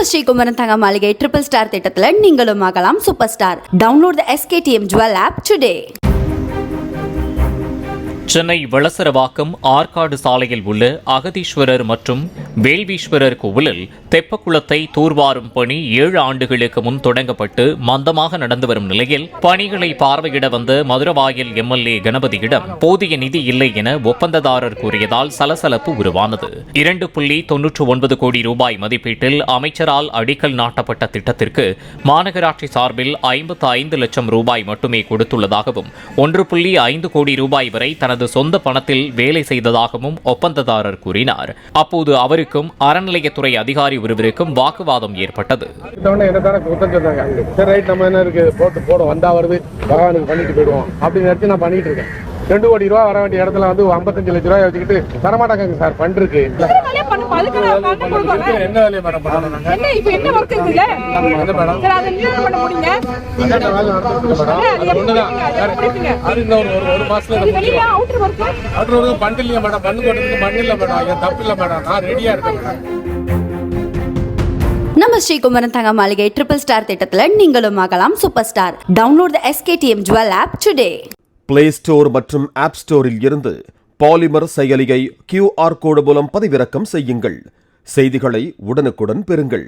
நம்ம ஸ்ரீகுமரன் தங்க மாளிகை ட்ரிபிள் ஸ்டார் திட்டத்தில் நீங்களும் ஆகலாம் super star. Download the SKTM Jewel app today. Chennai Valasaravakkam Arcot சாலையில் உள்ள அகதீஸ்வரர் மற்றும் வேள்வீஸ்வரர் கோவிலில் தெப்பக்குளத்தை தூர்வாரும் பணி 7 ஆண்டுகளுக்கு முன் தொடங்கப்பட்டு மந்தமாக நடந்து வரும் நிலையில் பணிகளை பார்வையிட வந்த மதுரவாயல் MLA கணபதியிடம் போதிய நிதி இல்லை என ஒப்பந்ததாரர் கூறியதால் சலசலப்பு உருவானது. 2.99 கோடி ரூபாய் மதிப்பீட்டில் அமைச்சரால் அடிக்கல் நாட்டப்பட்ட திட்டத்திற்கு மாநகராட்சி சார்பில் 55 லட்சம் ரூபாய் மட்டுமே கொடுத்துள்ளதாகவும் 1.5 கோடி ரூபாய் வரை தனது சொந்த பணத்தில் வேலை செய்ததாகவும் ஒப்பந்ததாரர் கூறினார். அப்போது அவருக்கும் அறநிலையத்துறை அதிகாரி ஒருவருக்கும் வாக்குவாதம் ஏற்பட்டது. பண்ணிட்டு இருக்கேன் 2 கோடி ரூபாய் வர வேண்டிய இடத்துல 55 லட்சம் ரூபாய் வச்சுக்கிட்டு தரமாட்டாங்க சார். பண்றதுக்கு என்ன வேலையை மேடம் பண்ணணும்? ஒரு மாசத்துல பண்ணலையா மேடம்? பண்ணு போட்டதுக்கு பண்ணல மேடம். தப்பு இல்ல மேடம், நான் ரெடியா இருக்கேன் மேடம். நம்ம ஸ்ரீகுமரன் தங்க மாளிகை ட்ரிபிள் ஸ்டார் திட்டத்தில் நீங்களும் ஆகலாம் super star. Download the SKTM Jewel app today. Play store மற்றும் ஆப் ஸ்டோரில் இருந்து பாலிமர் செயலியை QR கோடு மூலம் பதிவிறக்கம் செய்யுங்கள். செய்திகளை உடனுக்குடன் பெறுங்கள்.